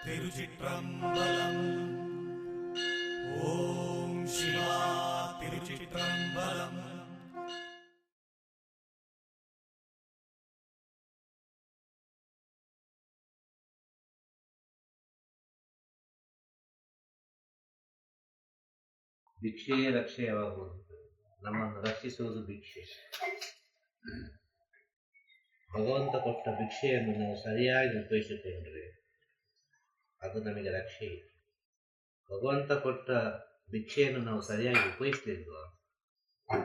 ತಿರುಚಿಟ್ರಂಬಲಂ ಓಂ ಶಿವಾ ತಿರುಚಿಟ್ರಂಬಲಂ. ಭಿಕ್ಷೆಯೇ ರಕ್ಷೆಯಾಗುವುದು. ನಮ್ಮನ್ನು ರಕ್ಷಿಸುವುದು ಭಿಕ್ಷೆ. ಭಗವಂತ ಕೊಟ್ಟ ಭಿಕ್ಷೆಯನ್ನು ನಾವು ಸರಿಯಾಗಿ ಉಪಯೋಗಿಸಿಕೊಂಡ್ರೆ ಅದು ನಮಗೆ ರಕ್ಷೆ. ಭಗವಂತ ಕೊಟ್ಟ ಭಿಕ್ಷೆಯನ್ನು ನಾವು ಸರಿಯಾಗಿ ಉಪಯೋಗಿಸಲಿಲ್ವಾ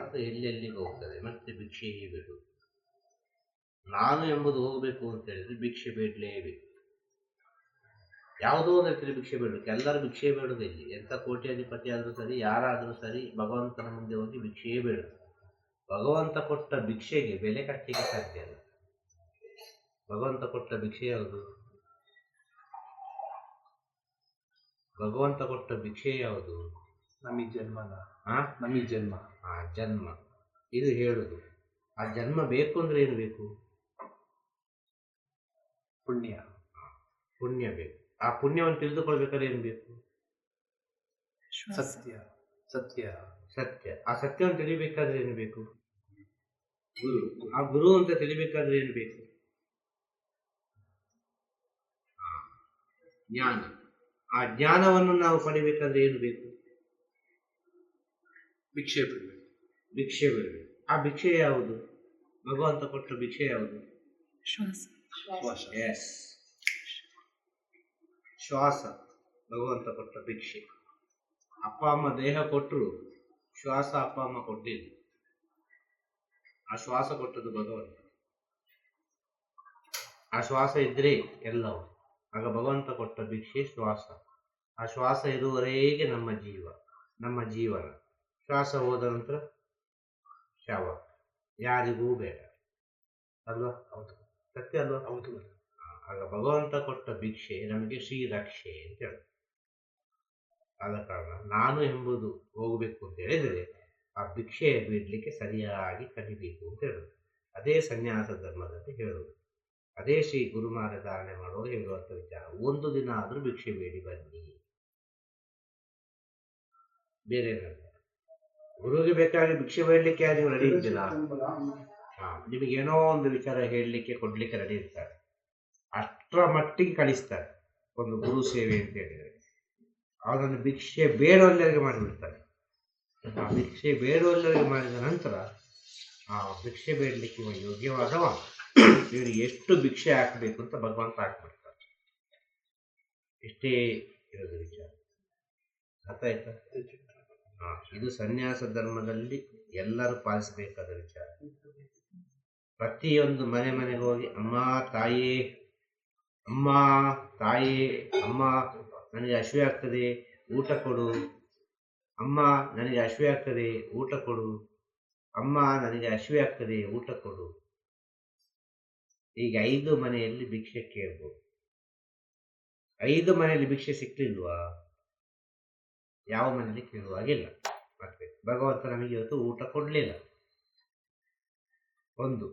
ಅದು ಎಲ್ಲೆಲ್ಲಿಗೆ ಹೋಗ್ತದೆ, ಮತ್ತೆ ಭಿಕ್ಷೆಯೇ ಬಿಡು. ನಾನು ಎಂಬುದು ಹೋಗಬೇಕು ಅಂತ ಹೇಳಿದ್ರೆ ಭಿಕ್ಷೆ ಬೇಡಲೇಬೇಕು. ಯಾವುದೋ ಒಂದು ರೀತಿಯಲ್ಲಿ ಭಿಕ್ಷೆ ಬೇಡಬೇಕು. ಎಲ್ಲರೂ ಭಿಕ್ಷೆ ಬೇಡುವುದಿಲ್ಲ. ಎಂಥ ಕೋಟ್ಯಾಧಿಪತಿ ಆದರೂ ಸರಿ, ಯಾರಾದರೂ ಸರಿ, ಭಗವಂತನ ಮುಂದೆ ಹೋಗಿ ಭಿಕ್ಷೆಯೇ ಬೇಡುದು. ಭಗವಂತ ಕೊಟ್ಟ ಭಿಕ್ಷೆಗೆ ಬೆಲೆ ಕಟ್ಟಲಿಕ್ಕೆ ಸಾಧ್ಯ ಇಲ್ಲ. ಭಗವಂತ ಕೊಟ್ಟ ಭಿಕ್ಷೆ ಯಾವುದು? ಭಗವಂತ ಕೊಟ್ಟ ಭಿಕ್ಷೆ ಯಾವುದು? ನಮಗೆ ಜನ್ಮನ ನಮಗೆ ಜನ್ಮ. ಜನ್ಮ ಇದು ಹೇಳುದು. ಆ ಜನ್ಮ ಬೇಕು ಅಂದ್ರೆ ಏನು ಬೇಕು? ಪುಣ್ಯ. ಪುಣ್ಯ ಬೇಕು. ಆ ಪುಣ್ಯವನ್ನು ತಿಳಿದುಕೊಳ್ಬೇಕಾದ್ರೆ ಏನು ಬೇಕು? ಸತ್ಯ. ಸತ್ಯ ಸತ್ಯ. ಆ ಸತ್ಯವನ್ನು ತಿಳಿಬೇಕಾದ್ರೆ ಏನು ಬೇಕು? ಗುರು. ಆ ಗುರು ಅಂತ ತಿಳಿಬೇಕಾದ್ರೆ ಏನು ಬೇಕು? ಜ್ಞಾನ. ಆ ಜ್ಞಾನವನ್ನು ನಾವು ಪಡಿಬೇಕಾದ್ರೆ ಏನು ಬೇಕು? ಭಿಕ್ಷೆ ಬಿಡಬೇಕು. ಭಿಕ್ಷೆ ಬಿಡಬೇಕು. ಆ ಭಿಕ್ಷೆ ಯಾವುದು? ಭಗವಂತ ಕೊಟ್ಟ ಭಿಕ್ಷೆ ಯಾವುದು? ಶ್ವಾಸ. ಎಸ್, ಶ್ವಾಸ ಭಗವಂತ ಕೊಟ್ಟ ಭಿಕ್ಷೆ. ಅಪ್ಪ ಅಮ್ಮ ದೇಹ ಕೊಟ್ಟರು, ಶ್ವಾಸ ಅಪ್ಪ ಅಮ್ಮ ಕೊಟ್ಟಿಲ್ಲ. ಆ ಶ್ವಾಸ ಕೊಟ್ಟದ್ದು ಭಗವಂತ. ಆ ಶ್ವಾಸ ಇದ್ರೆ ಎಲ್ಲವೂ. ಆಗ ಭಗವಂತ ಕೊಟ್ಟ ಭಿಕ್ಷೆ ಶ್ವಾಸ. ಆ ಶ್ವಾಸ ಇರುವವರೆಗೆ ನಮ್ಮ ಜೀವ, ನಮ್ಮ ಜೀವನ. ಶ್ವಾಸ ಹೋದ ನಂತರ ಶವ. ಯಾರಿಗೂ ಬೇಡ ಅಲ್ವಾ? ಹೌದು. ಸತ್ಯ ಅಲ್ವಾ? ಹೌದು. ಆಗ ಭಗವಂತ ಕೊಟ್ಟ ಭಿಕ್ಷೆ ನಮಗೆ ಶ್ರೀ ರಕ್ಷೆ ಅಂತ ಹೇಳಿ. ಆದ ಕಾರಣ ನಾನು ಎಂಬುದು ಹೋಗಬೇಕು ಅಂತ ಹೇಳಿದರೆ ಆ ಭಿಕ್ಷೆ ಬಿಡಲಿಕ್ಕೆ ಸರಿಯಾಗಿ ಕಲಿಬೇಕು ಅಂತ ಹೇಳುದು. ಅದೇ ಸನ್ಯಾಸ ಧರ್ಮದಲ್ಲಿ ಹೇಳುವುದು. ಅದೇ ಶ್ರೀ ಗುರುಮಾರ ಧಾರಣೆ ಮಾಡುವಾಗ ಹೇಳುವಂಥ ವಿಚಾರ. ಒಂದು ದಿನ ಆದರೂ ಭಿಕ್ಷೆ ಬೇಡಿ ಬನ್ನಿ, ಬೇರೆ ಏನಲ್ಲ. ಗುರುವಿಗೆ ಬೇಕಾಗಿ ಭಿಕ್ಷೆ ಬೇಡಲಿಕ್ಕೆ ನೀವು ರೆಡಿ ಇರ್ತಿಲ್ಲ. ನಿಮಗೇನೋ ಒಂದು ವಿಚಾರ ಹೇಳಲಿಕ್ಕೆ ಕೊಡ್ಲಿಕ್ಕೆ ರೆಡಿ ಇರ್ತಾರೆ. ಅಷ್ಟರ ಮಟ್ಟಿಗೆ ಕಳಿಸ್ತಾರೆ ಒಂದು ಗುರು ಸೇವೆ ಅಂತ ಹೇಳಿದರೆ. ಅವನನ್ನು ಭಿಕ್ಷೆ ಬೇಡವಲ್ಲರಿಗೆ ಮಾಡಿಬಿಡ್ತಾರೆ. ಆ ಭಿಕ್ಷೆ ಬೇಡವಲ್ಲರಿಗೆ ಮಾಡಿದ ನಂತರ ಆ ಭಿಕ್ಷೆ ಬೇಡಲಿಕ್ಕೆ ಇವ ಯೋಗ್ಯವಾದವ, ಇವನಿಗೆ ಎಷ್ಟು ಭಿಕ್ಷೆ ಹಾಕಬೇಕು ಅಂತ ಭಗವಂತ ಹಾಕ್ಬಿಡ್ತಾರೆ. ಇಷ್ಟೇ ಇರೋದು ವಿಚಾರ. ಅರ್ಥ ಆಯ್ತಾ? ಇದು ಸನ್ಯಾಸ ಧರ್ಮದಲ್ಲಿ ಎಲ್ಲರೂ ಪಾಲಿಸಬೇಕಾದ ವಿಚಾರ. ಪ್ರತಿಯೊಂದು ಮನೆ ಮನೆಗೆ ಹೋಗಿ ಅಮ್ಮ ತಾಯಿ, ಅಮ್ಮ ತಾಯಿ, ಅಮ್ಮ ನನಗೆ ಹಸಿವೆ ಆಗ್ತದೆ ಊಟ ಕೊಡು, ಅಮ್ಮ ನನಗೆ ಹಸಿವೆ ಆಗ್ತದೆ ಊಟ ಕೊಡು, ಅಮ್ಮ ನನಗೆ ಹಸಿವೆ ಆಗ್ತದೆ ಊಟ ಕೊಡು. ಈಗ 5 ಮನೆಯಲ್ಲಿ ಭಿಕ್ಷೆ ಕೇಳ್ಬೋದು. 5 ಮನೆಯಲ್ಲಿ ಭಿಕ್ಷೆ ಸಿಕ್ಲಿಲ್ವಾ? ಯಾವ ಮನೆಯಲ್ಲಿ ಕೇಳುವಾಗಿಲ್ಲ. ಮತ್ತೆ ಭಗವಂತ ನಮಗೆ ಇವತ್ತು ಊಟ ಕೊಡ್ಲಿಲ್ಲ. ಒಂದು.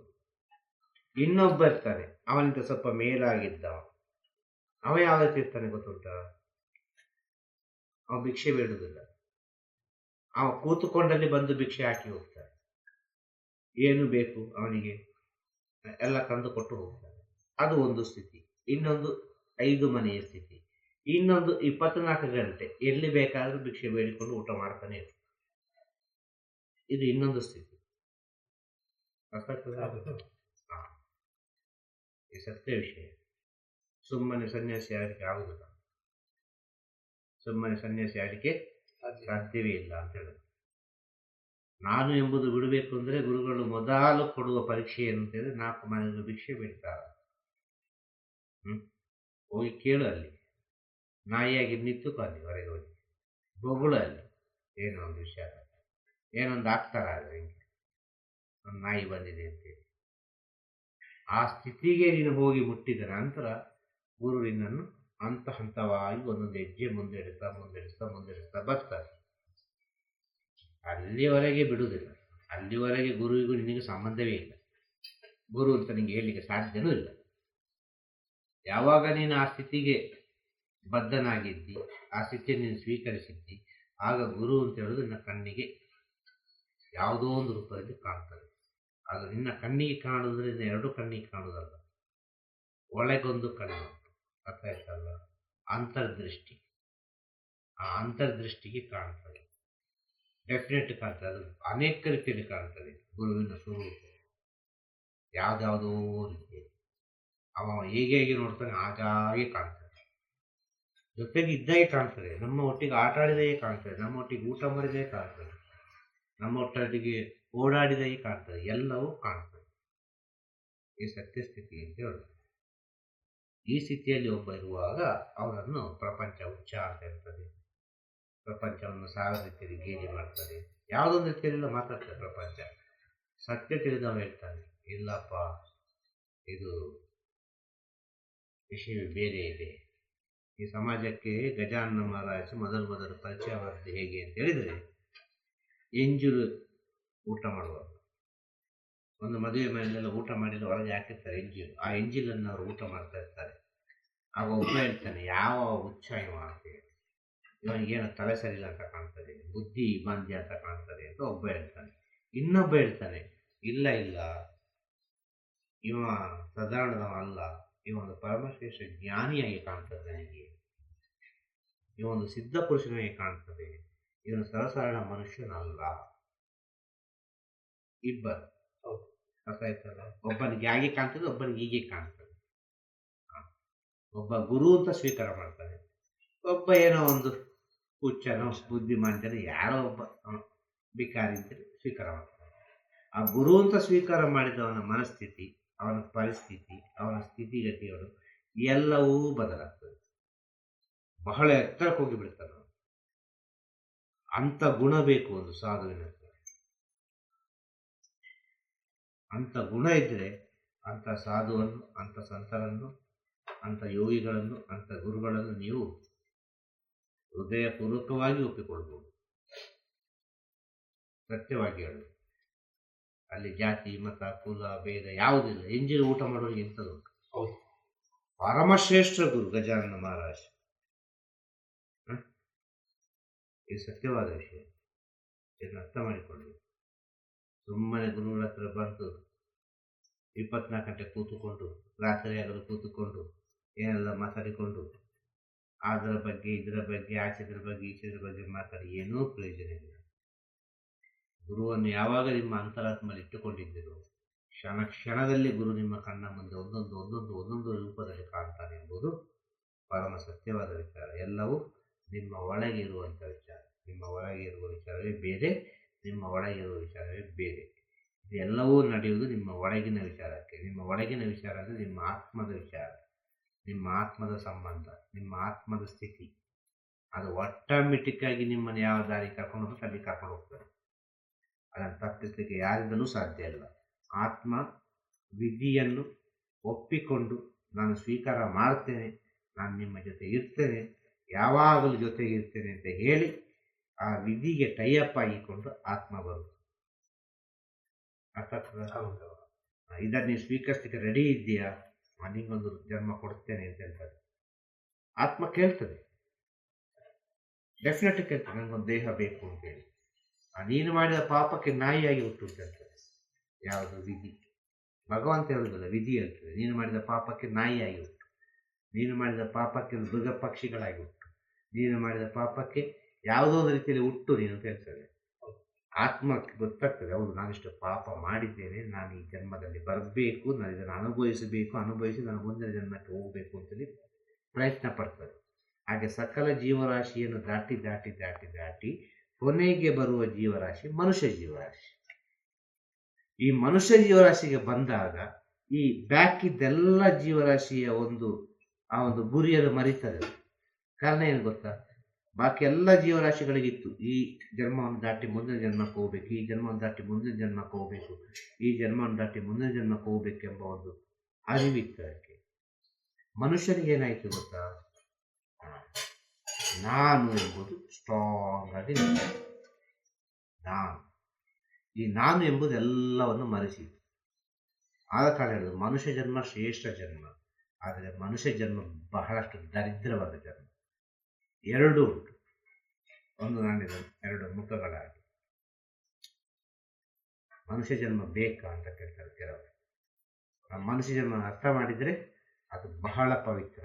ಇನ್ನೊಬ್ಬ ಇರ್ತಾನೆ, ಅವನಿಂದ ಸ್ವಲ್ಪ ಮೇಲಾಗಿದ್ದ. ಅವ ಯಾವ ರೀತಿ ಇರ್ತಾನೆ ಗೊತ್ತುಂಟ? ಅವ ಭಿಕ್ಷೆ ಬೇಡುವುದಿಲ್ಲ. ಅವ ಕೂತುಕೊಂಡಲ್ಲಿ ಬಂದು ಭಿಕ್ಷೆ ಹಾಕಿ ಹೋಗ್ತಾನೆ. ಏನು ಬೇಕು ಅವನಿಗೆ ಎಲ್ಲ ತಂದು ಕೊಟ್ಟು ಹೋಗ್ತಾನೆ. ಅದು ಒಂದು ಸ್ಥಿತಿ. ಇನ್ನೊಂದು 5 ಮನೆಯ ಸ್ಥಿತಿ. ಇನ್ನೊಂದು 24 ಗಂಟೆ ಎಲ್ಲಿ ಬೇಕಾದ್ರೂ ಭಿಕ್ಷೆ ಬೇಡಿಕೊಂಡು ಊಟ ಮಾಡ್ತಾನೆ ಇರ್ತಾನೆ. ಇದು ಇನ್ನೊಂದು ಸ್ಥಿತಿ. ಈ ಸತ್ಯ ವಿಷಯ. ಸುಮ್ಮನೆ ಸನ್ಯಾಸಿ ಆಗಲಿಕ್ಕೆ ಆಗುದಿಲ್ಲ. ಸುಮ್ಮನೆ ಸನ್ಯಾಸಿ ಆಗಲಿಕ್ಕೆ ಸಾಧ್ಯವೇ ಇಲ್ಲ ಅಂತ ಹೇಳುದು. ನಾನು ಎಂಬುದು ಬಿಡಬೇಕು ಅಂದರೆ ಗುರುಗಳು ಮೊದಲು ಕೊಡುವ ಪರೀಕ್ಷೆ ಏನಂತ ಹೇಳಿದ್ರೆ 4 ಮನೆಗೂ ಭಿಕ್ಷೆ ಬೇಡ್ತಾರೆ. ಹೋಗಿ ಕೇಳು. ಅಲ್ಲಿ ನಾಯಿಯಾಗಿ ನಿಂತುಕೋ, ಅಲ್ಲಿ ಹೊರಗೆ ಹೋಗಿ ಬೊಗಳು. ಅಲ್ಲಿ ಏನೋ ಒಂದು ವಿಷಯ, ಏನೊಂದು ಆಗ್ತಾರ ಹಿಂಗೆ ಒಂದು ನಾಯಿ ಬಂದಿದೆ ಅಂತೇಳಿ. ಆ ಸ್ಥಿತಿಗೆ ನೀನು ಹೋಗಿ ಮುಟ್ಟಿದ ನಂತರ ಗುರು ನಿನ್ನನ್ನು ಹಂತ ಹಂತವಾಗಿ ಒಂದೊಂದು ಹೆಜ್ಜೆ ಮುಂದೆಡಿಸ್ತಾ ಬರ್ತಾರೆ. ಅಲ್ಲಿವರೆಗೆ ಬಿಡುವುದಿಲ್ಲ. ಅಲ್ಲಿವರೆಗೆ ಗುರುವಿಗೂ ನಿನಗೆ ಸಂಬಂಧವೇ ಇಲ್ಲ. ಗುರು ಅಂತ ನಿನಗೆ ಹೇಳಲಿಕ್ಕೆ ಸಾಧ್ಯವೂ ಇಲ್ಲ. ಯಾವಾಗ ನೀನು ಆ ಸ್ಥಿತಿಗೆ ಬದ್ಧನಾಗಿದ್ದಿ, ಆ ಸ್ಥಿತಿಯನ್ನು ನೀನು ಸ್ವೀಕರಿಸಿದ್ದಿ, ಆಗ ಗುರು ಅಂತ ಹೇಳೋದು ನಿನ್ನ ಕಣ್ಣಿಗೆ ಯಾವುದೋ ಒಂದು ರೂಪದಲ್ಲಿ ಕಾಣ್ತದೆ. ಆಗ ನಿನ್ನ ಕಣ್ಣಿಗೆ ಕಾಣುವುದ್ರೆ ನಿನ್ನ ಎರಡು ಕಣ್ಣಿಗೆ ಕಾಣುವುದಲ್ಲ, ಒಳಗೊಂದು ಕಣ್ಣು, ಅರ್ಥ ಆಯ್ತಲ್ಲ? ಅಂತರ್ದೃಷ್ಟಿ, ಆ ಅಂತರ್ದೃಷ್ಟಿಗೆ ಕಾಣ್ತದೆ, ಡೆಫಿನೆಟ್ ಕಾಣ್ತದೆ. ಅದು ಅನೇಕ ರೀತಿಯಲ್ಲಿ ಕಾಣ್ತದೆ. ಗುರುವಿನ ಸ್ವರೂಪ ಯಾವುದ್ಯಾವುದೋ ರೀತಿ ಅವ ಹೇಗೆ ನೋಡ್ತಾನೆ ಹಾಗಾಗಿ ಕಾಣ್ತದೆ, ಜೊತೆಗೆ ಇದ್ದಾಗೆ ಕಾಣ್ತದೆ, ನಮ್ಮ ಒಟ್ಟಿಗೆ ಆಟ ಆಡಿದಾಗೆ ಕಾಣ್ತದೆ, ನಮ್ಮ ಒಟ್ಟಿಗೆ ಊಟ ಮಾಡಿದಾಗೆ ಕಾಣ್ತದೆ, ನಮ್ಮ ಒಟ್ಟಿಗೆ ಓಡಾಡಿದಾಗೆ ಕಾಣ್ತದೆ, ಎಲ್ಲವೂ ಕಾಣ್ತದೆ. ಈ ಸತ್ಯಸ್ಥಿತಿ ಅಂತ ಹೇಳುದು. ಈ ಸ್ಥಿತಿಯಲ್ಲಿ ಒಬ್ಬ ಇರುವಾಗ ಅವರನ್ನು ಪ್ರಪಂಚ ಹುಚ್ಚ ಅಂತ ಹೇಳ್ತದೆ. ಪ್ರಪಂಚವನ್ನು ಸಾವಿರ ರೀತಿಯಲ್ಲಿ ಗೇಲಿ ಮಾಡ್ತದೆ, ಯಾವುದೊಂದು ರೀತಿಯಲ್ಲೆಲ್ಲ ಮಾತಾಡ್ತದೆ ಪ್ರಪಂಚ. ಸತ್ಯ ತಿಳಿದವ ಹೇಳ್ತಾನೆ, ಇಲ್ಲಪ್ಪ ಇದು ವಿಷಯ ಬೇರೆ ಇದೆ. ಈ ಸಮಾಜಕ್ಕೆ ಗಜಾನನ ಮಹಾರಾಜ ಮೊದಲು ಪರಿಚಯವಾದದ್ದು ಹೇಗೆ ಅಂತ ಹೇಳಿದರೆ, ಎಂಜಲು ಊಟ ಮಾಡುವಾಗ ಒಂದು ಮದುವೆ ಮನೆಯಲ್ಲೆಲ್ಲ ಊಟ ಮಾಡಿದ್ರೆ ಹೊರಗೆ ಹಾಕಿರ್ತಾರೆ ಎಂಜಿಲು. ಆ ಎಂಜಿಲನ್ನು ಅವರು ಊಟ ಮಾಡ್ತಾ ಇರ್ತಾರೆ. ಆಗ ಒಬ್ಬ ಹೇಳ್ತಾನೆ, ಯಾವ ಹುಚ್ಚ ಇವ ಅಂತ, ಇವನಿಗೇನು ತಲೆ ಸರಿಯಿಲ್ಲ ಅಂತ ಕಾಣ್ತದೆ, ಬುದ್ಧಿ ಮಾಂದ್ಯ ಅಂತ ಕಾಣ್ತದೆ ಅಂತ ಒಬ್ಬ ಹೇಳ್ತಾನೆ. ಇನ್ನೊಬ್ಬ ಹೇಳ್ತಾನೆ, ಇಲ್ಲ ಇವ ಸಾಧಾರಣದವ ಅಲ್ಲ, ಇವೊಂದು ಪರಮಶ್ರೇಷ್ಠ ಜ್ಞಾನಿಯಾಗಿ ಕಾಣ್ತದೆ ನನಗೆ, ಇವೊಂದು ಸಿದ್ಧ ಪುರುಷನಾಗಿ ಕಾಣ್ತದೆ, ಇವನು ಸರಸಾರಣ ಮನುಷ್ಯನಲ್ಲ. ಇಬ್ಬರು ಅರ್ಥ ಆಯ್ತಲ್ಲ? ಒಬ್ಬನಿಗೆ ಹಾಗೆ ಕಾಣ್ತದೆ, ಒಬ್ಬನಿಗೆ ಹೀಗೆ ಕಾಣ್ತದೆ. ಒಬ್ಬ ಗುರು ಅಂತ ಸ್ವೀಕಾರ ಮಾಡ್ತಾನೆ, ಒಬ್ಬ ಏನೋ ಒಂದು ಹುಚ್ಚನೋ ಬುದ್ಧಿಮಾಂತನೋ ಯಾರೋ ಒಬ್ಬ ಬಿಕಾರಿ ಅಂತ ಸ್ವೀಕಾರ ಮಾಡ್ತಾನೆ. ಆ ಗುರು ಅಂತ ಸ್ವೀಕಾರ ಮಾಡಿದವನ ಮನಸ್ಥಿತಿ, ಅವನ ಪರಿಸ್ಥಿತಿ, ಅವನ ಸ್ಥಿತಿಗತಿಗಳು ಎಲ್ಲವೂ ಬದಲಾಗ್ತದೆ. ಬಹಳ ಎತ್ತರಕ್ಕೆ ಹೋಗಿ ಬಿಡ್ತಾನೆ. ಅಂಥ ಗುಣ ಬೇಕು ಒಂದು ಸಾಧುವಿನ. ಅಂಥ ಗುಣ ಇದ್ದರೆ ಅಂಥ ಸಾಧುವನ್ನು, ಅಂಥ ಸಂತರನ್ನು, ಅಂಥ ಯೋಗಿಗಳನ್ನು, ಅಂಥ ಗುರುಗಳನ್ನು ನೀವು ಹೃದಯಪೂರ್ವಕವಾಗಿ ಒಪ್ಪಿಕೊಳ್ಬೋದು. ಸತ್ಯವಾಗಿ ಹೇಳೋದು, ಅಲ್ಲಿ ಜಾತಿ ಮತ ಕುಲ ಭೇದ ಯಾವುದಿಲ್ಲ. ಎಂಜಿಲು ಊಟ ಮಾಡೋರಿಗೆ ಎಂಥದ್ದುಂಟು? ಹೌದು, ಪರಮಶ್ರೇಷ್ಠ ಗುರು ಗಜಾನನ ಮಹಾರಾಜ. ಇದು ಸತ್ಯವಾದ ವಿಷಯ, ಇದನ್ನು ಅರ್ಥ ಮಾಡಿಕೊಳ್ಳಿ. ಸುಮ್ಮನೆ ಗುರುಗಳ ಹತ್ರ ಬಂದು 24 ಗಂಟೆ ಕೂತುಕೊಂಡು, ರಾತ್ರಿ ಆಗಲು ಕೂತುಕೊಂಡು ಏನೆಲ್ಲ ಮಾತಾಡಿಕೊಂಡು ಅದರ ಬಗ್ಗೆ ಇದರ ಬಗ್ಗೆ ಆಚೆದ್ರ ಬಗ್ಗೆ ಈಚೆದ್ರ ಬಗ್ಗೆ ಮಾತಾಡಿ ಏನೂ ಪ್ರಯೋಜನ ಇಲ್ಲ. ಗುರುವನ್ನು ಯಾವಾಗ ನಿಮ್ಮ ಅಂತರಾತ್ಮಲ್ಲಿ ಇಟ್ಟುಕೊಂಡಿದ್ದೀರೋ ಕ್ಷಣದಲ್ಲಿ ಗುರು ನಿಮ್ಮ ಕಣ್ಣ ಮುಂದೆ ಒಂದೊಂದು ರೂಪದಲ್ಲಿ ಕಾಣ್ತಾನೆ ಎಂಬುದು ಪರಮ ಸತ್ಯವಾದ ವಿಚಾರ. ಎಲ್ಲವೂ ನಿಮ್ಮ ಒಳಗೆ ಇರುವಂಥ ವಿಚಾರ. ನಿಮ್ಮ ಒಳಗೆ ಇರುವ ವಿಚಾರವೇ ಬೇರೆ, ನಿಮ್ಮ ಒಳಗೆ ಇರುವ ವಿಚಾರವೇ ಬೇರೆ. ಇದೆಲ್ಲವೂ ನಡೆಯುವುದು ನಿಮ್ಮ ಒಳಗಿನ ವಿಚಾರಕ್ಕೆ. ನಿಮ್ಮ ಒಳಗಿನ ವಿಚಾರ ಅಂದರೆ ನಿಮ್ಮ ಆತ್ಮದ ವಿಚಾರ, ನಿಮ್ಮ ಆತ್ಮದ ಸಂಬಂಧ, ನಿಮ್ಮ ಆತ್ಮದ ಸ್ಥಿತಿ. ಅದು ಆಟೋಮೆಟಿಕ್ಕಾಗಿ ನಿಮ್ಮನ್ನು ಯಾವ ದಾರಿ ಕರ್ಕೊಂಡು ಹೋಗ್ಬೇಕು ಅಲ್ಲಿ ಕರ್ಕೊಂಡು ಹೋಗ್ತಾರೆ. ಅದನ್ನು ತಪ್ಪಿಸಲಿಕ್ಕೆ ಯಾರಿಂದಲೂ ಸಾಧ್ಯ ಇಲ್ಲ. ಆತ್ಮ ವಿಧಿಯನ್ನು ಒಪ್ಪಿಕೊಂಡು ನಾನು ಸ್ವೀಕಾರ ಮಾಡ್ತೇನೆ, ನಾನು ನಿಮ್ಮ ಜೊತೆ ಇರ್ತೇನೆ, ಯಾವಾಗಲೂ ಜೊತೆಗೆ ಇರ್ತೇನೆ ಅಂತ ಹೇಳಿ ಆ ವಿಧಿಗೆ ಟೈಅಪ್ ಆಗಿಕೊಂಡು ಆತ್ಮ ಬರುತ್ತೆ. ಇದನ್ನು ನೀವು ಸ್ವೀಕರಿಸಲಿಕ್ಕೆ ರೆಡಿ ಇದೆಯಾ? ನಿಂಗೊಂದು ಜನ್ಮ ಕೊಡ್ತೇನೆ ಅಂತ ಹೇಳ್ತಾರೆ. ಆತ್ಮ ಕೇಳ್ತದೆ, ಡೆಫಿನೆಟ್ ಕೇಳ್ತದೆ, ನನಗೊಂದು ದೇಹ ಬೇಕು ಅಂತೇಳಿ. ನೀನು ಮಾಡಿದ ಪಾಪಕ್ಕೆ ನಾಯಿಯಾಗಿ ಹುಟ್ಟು ಅಂತ ಹೇಳ್ತದೆ. ಯಾವುದು? ವಿಧಿ. ಭಗವಂತ ಹೇಳುವುದಿಲ್ಲ, ವಿಧಿ ಹೇಳ್ತದೆ. ನೀನು ಮಾಡಿದ ಪಾಪಕ್ಕೆ ನಾಯಿಯಾಗಿ ಹುಟ್ಟು, ನೀನು ಮಾಡಿದ ಪಾಪಕ್ಕೆ ಮೃಗ ಪಕ್ಷಿಗಳಾಗಿ ಹುಟ್ಟು, ನೀನು ಮಾಡಿದ ಪಾಪಕ್ಕೆ ಯಾವುದೋ ಒಂದು ರೀತಿಯಲ್ಲಿ ಹುಟ್ಟು ನೀನು ಅಂತ ಹೇಳ್ತದೆ. ಆತ್ಮಕ್ಕೆ ಗೊತ್ತಾಗ್ತದೆ, ಹೌದು ನಾನಿಷ್ಟು ಪಾಪ ಮಾಡಿದ್ದೇನೆ, ನಾನು ಈ ಜನ್ಮದಲ್ಲಿ ಬರಬೇಕು, ನಾನು ಇದನ್ನು ಅನುಭವಿಸಿ ನಾನು ಮುಂದಿನ ಜನ್ಮಕ್ಕೆ ಹೋಗಬೇಕು ಅಂತೇಳಿ ಪ್ರಯತ್ನ ಪಡ್ತದೆ. ಹಾಗೆ ಸಕಲ ಜೀವರಾಶಿಯನ್ನು ದಾಟಿ ಕೊನೆಗೆ ಬರುವ ಜೀವರಾಶಿ ಮನುಷ್ಯ ಜೀವರಾಶಿ. ಈ ಮನುಷ್ಯ ಜೀವರಾಶಿಗೆ ಬಂದಾಗ ಈ ಬ್ಯಾಕಿದ್ದೆಲ್ಲ ಜೀವರಾಶಿಯ ಆ ಒಂದು ಗುರಿಯನ್ನು ಮರಿತದೆ. ಕಾರಣ ಏನು ಗೊತ್ತಾ? ಬಾಕಿ ಎಲ್ಲ ಜೀವರಾಶಿಗಳಿಗಿತ್ತು ಈ ಜನ್ಮವನ್ನು ದಾಟಿ ಮುಂದಿನ ಜನ್ಮಕ್ಕೆ ಹೋಗ್ಬೇಕು, ಈ ಜನ್ಮವನ್ನು ದಾಟಿ ಮುಂದಿನ ಜನ್ಮಕ್ಕೆ ಹೋಗಬೇಕು, ಈ ಜನ್ಮವನ್ನು ದಾಟಿ ಮುಂದಿನ ಜನ್ಮಕ್ಕೆ ಹೋಗ್ಬೇಕೆಂಬ ಒಂದು ಅರಿವಿತ್ತು. ಅದಕ್ಕೆ ಮನುಷ್ಯನಿಗೆ ಏನಾಯಿತು ಗೊತ್ತಾ? ನಾನು ಎಂಬುದು ಸ್ಟ್ರಾಂಗ್ ಆಗಿ ನಾನು ಎಂಬುದು ಎಲ್ಲವನ್ನು ಮರೆಸಿತು. ಆದ ಕಾರಣ ಹೇಳೋದು ಮನುಷ್ಯ ಜನ್ಮ ಶ್ರೇಷ್ಠ ಜನ್ಮ, ಆದರೆ ಮನುಷ್ಯ ಜನ್ಮ ಬಹಳಷ್ಟು ದರಿದ್ರವಾದ ಜನ್ಮ. ಎರಡು ಉಂಟು, ಒಂದು ನಾಣ್ಯದ ಎರಡು ಮುಖಗಳಾಗಿ. ಮನುಷ್ಯ ಜನ್ಮ ಬೇಕಾ ಅಂತ ಕೇಳ್ತಾರೆ ಕೆಲವರು. ಆ ಮನುಷ್ಯ ಜನ್ಮವನ್ನು ಅರ್ಥ ಮಾಡಿದರೆ ಅದು ಬಹಳ ಪವಿತ್ರ.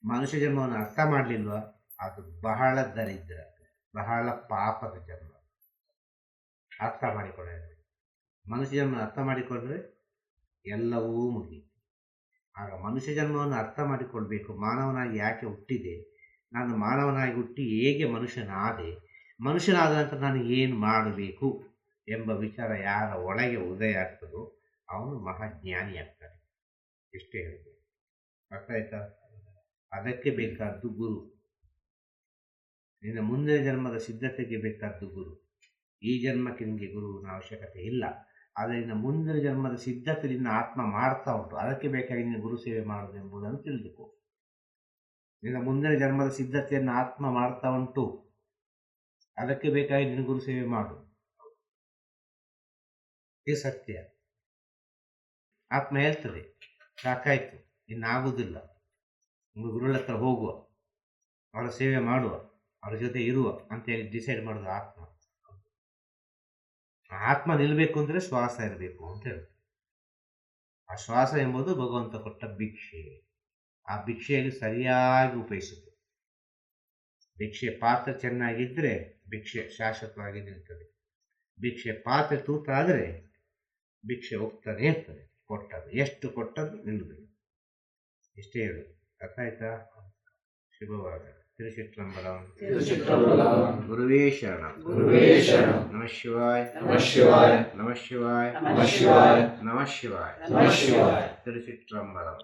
ಮನುಷ್ಯ ಜನ್ಮವನ್ನು ಅರ್ಥ ಮಾಡಲಿಲ್ವ ಅದು ಬಹಳ ದರಿದ್ರ, ಬಹಳ ಪಾಪದ ಜನ್ಮ. ಅರ್ಥ ಮಾಡಿಕೊಳ್ಳೋದು. ಮನುಷ್ಯ ಜನ್ಮ ಅರ್ಥ ಮಾಡಿಕೊಂಡ್ರೆ ಎಲ್ಲವೂ ಮುಗಿಯಿತು. ಆಗ ಮನುಷ್ಯ ಜನ್ಮವನ್ನು ಅರ್ಥ ಮಾಡಿಕೊಳ್ಬೇಕು. ಮಾನವನಾಗಿ ಯಾಕೆ ಹುಟ್ಟಿದೆ, ನಾನು ಮಾನವನಾಗಿ ಹುಟ್ಟಿ ಹೇಗೆ ಮನುಷ್ಯನಾದೆ, ಮನುಷ್ಯನಾದ ನಂತರ ನಾನು ಏನು ಮಾಡಬೇಕು ಎಂಬ ವಿಚಾರ ಯಾರ ಒಳಗೆ ಉದಯ ಆಗ್ತದೋ ಅವನು ಮಹಾಜ್ಞಾನಿ ಆಗ್ತಾನೆ. ಇಷ್ಟೇ ಹೇಳ್ಬೋದು. ಅರ್ಥ ಆಯ್ತಾ? ಅದಕ್ಕೆ ಬೇಕಾದ್ದು ಗುರು. ನಿನ್ನ ಮುಂದಿನ ಜನ್ಮದ ಸಿದ್ಧತೆಗೆ ಬೇಕಾದ್ದು ಗುರು. ಈ ಜನ್ಮಕ್ಕೆ ನಿಮಗೆ ಗುರುವಿನ ಅವಶ್ಯಕತೆ ಇಲ್ಲ. ಆದ್ದರಿಂದ ಮುಂದಿನ ಜನ್ಮದ ಸಿದ್ಧತೆ ನಿನ್ನ ಆತ್ಮ ಮಾಡ್ತಾ ಉಂಟು. ಅದಕ್ಕೆ ಬೇಕಾಗಿ ನಿನ್ನ ಗುರು ಸೇವೆ ಮಾಡುವುದು ಎಂಬುದನ್ನು ತಿಳಿದುಕೋ. ನಿನ್ನ ಮುಂದಿನ ಜನ್ಮದ ಸಿದ್ಧತೆಯನ್ನು ಆತ್ಮ ಮಾಡ್ತಾ ಉಂಟು, ಅದಕ್ಕೆ ಬೇಕಾಗಿ ನಿನ್ನ ಗುರು ಸೇವೆ ಮಾಡು. ಇದು ಸತ್ಯ. ಆತ್ಮ ಹೇಳ್ತದೆ, ಸಾಕಾಯ್ತು, ಇನ್ನಾಗುವುದಿಲ್ಲ, ಗುರುಗಳ ಹತ್ರ ಹೋಗುವ, ಅವರ ಸೇವೆ ಮಾಡುವ, ಅವರ ಜೊತೆ ಇರುವ ಅಂತೇಳಿ ಡಿಸೈಡ್ ಮಾಡೋದು ಆತ್ಮ. ಆತ್ಮ ನಿಲ್ಲಬೇಕು ಅಂದರೆ ಶ್ವಾಸ ಇರಬೇಕು ಅಂತ ಹೇಳ್ತಾರೆ. ಆ ಶ್ವಾಸ ಎಂಬುದು ಭಗವಂತ ಕೊಟ್ಟ ಭಿಕ್ಷೆ. ಆ ಭಿಕ್ಷೆಯಲ್ಲಿ ಸರಿಯಾಗಿ ಉಪಯೋಗಿಸಬೇಕು. ಭಿಕ್ಷೆ ಪಾತ್ರ ಚೆನ್ನಾಗಿದ್ದರೆ ಭಿಕ್ಷೆ ಶಾಶ್ವತವಾಗಿ ನಿಲ್ತದೆ. ಭಿಕ್ಷೆ ಪಾತ್ರೆ ತೂತಾದರೆ ಭಿಕ್ಷೆ ಹೋಗ್ತಾನೆ ಇರ್ತದೆ. ಕೊಟ್ಟದ್ದು ಎಷ್ಟು ಕೊಟ್ಟದ್ದು ನಿಲ್ಲುವುದಿಲ್ಲ. ಇಷ್ಟೇ ಹೇಳು. ಅರ್ಥ ಆಯ್ತಾ? ಶುಭವಾದ. ತಿರುಚಿಟ್ರಂಬಲಂ. ಗುರುವೇ ಶರಣಂ. ನಮಃ ಶಿವಾಯ. ನಮಃ ಶಿವಾಯ. ತಿರುಚಿಟ್ರಂಬಲಂ.